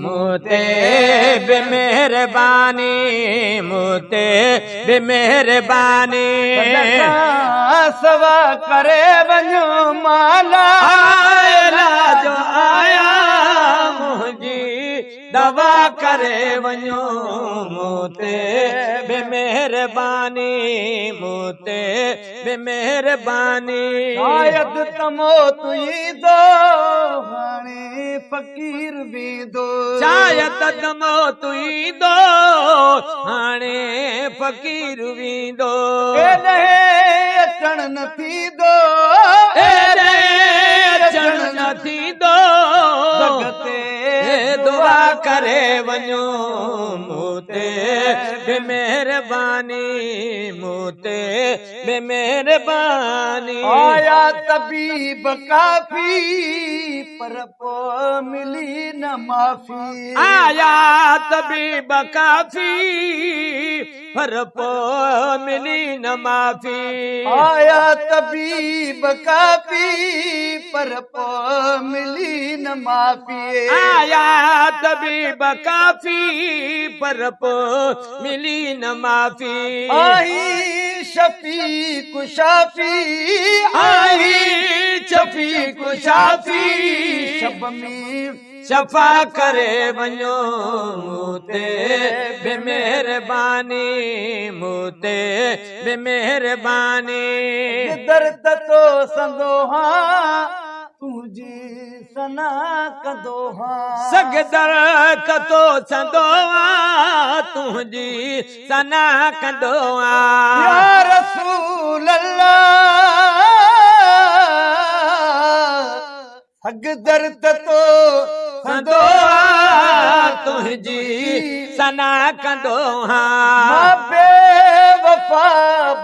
मूते बेमेहरबानी मूते बेमेहरबानी सवा करे वञो माला जो आया मुंहिंजी दवा करे वञो मूते बेमेहरबानी मूते बेमेहरबानी शायद तमो तुई दो हाणे फकीर भी दो शायद तमो तुई दो हाणे फकीर भी दो अचण न थी दो अचण न थी दो दुआ करे वञो मूते बेमेहरबानी मूते बेमेहरबानी आया तबीब काफी पर पो मिली न माफी आया तबीब काफी पर पो मिली न माफी आया तबीब काफी पर पो मिली न माफी आया तबीब काफी पर पो मिली न माफी आई शफी कुशाफी आई शफी कुशाफी शब में शफा करे वञो मूते बेमेहरबानी मूते बेमेहरबानी दर्द तो संदो हाँ तुझी सना कंदो हाँ सगदर कतो संदो तुझी सना कंदो या रसूल अल्लाह सगदर तो संदो तुझी सना कंदो मां बेवफा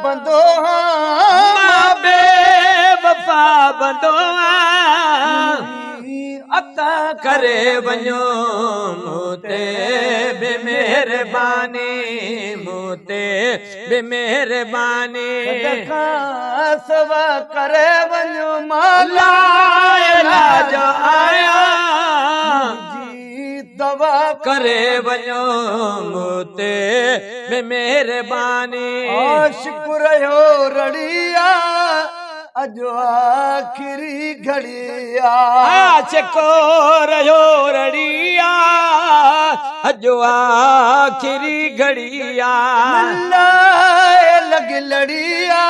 बंदो मां बेवफा बंदो अता करे वञो मूते बेमेहरबानी मूते बेमेहरबानी सवा करे वञो माला जो आया दवा करे वञो मूते बेमेहरबानी शुक्र हो रड़िया अजो आखिरी घड़िया चको रहो रड़िया अजो आखिरी घड़िया लग लड़िया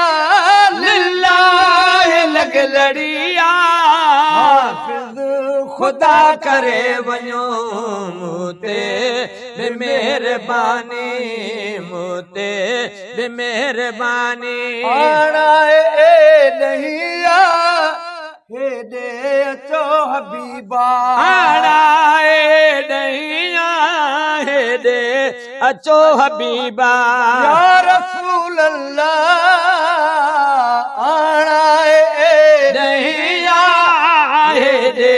लिल्लाह लग लड़िया खुदा करे वञो मूते बेमेहरबानी मूते बेमेहरबानी नहीं आ हेडे अचो हबीबा आड़ाए नहीं हेडे अचो हबीबा या रसूल अल्लाह आड़ाए नहीं हेडे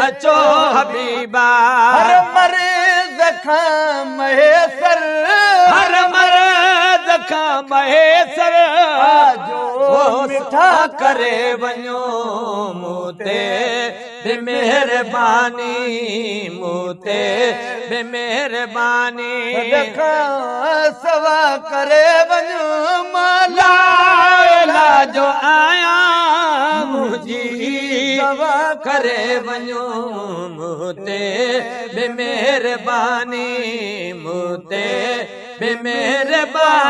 अचो हबीबा हर मर्द खां महेसर हर मर्द खां महेसर जो मिठा करे वञो मूते बेमेहरबानी मूते बेमेहरबानी सवा करे वञो माला जो आया मुंहिंजी सवा करे वञो मूते बेमेहरबानी मूते बेमेहरबानी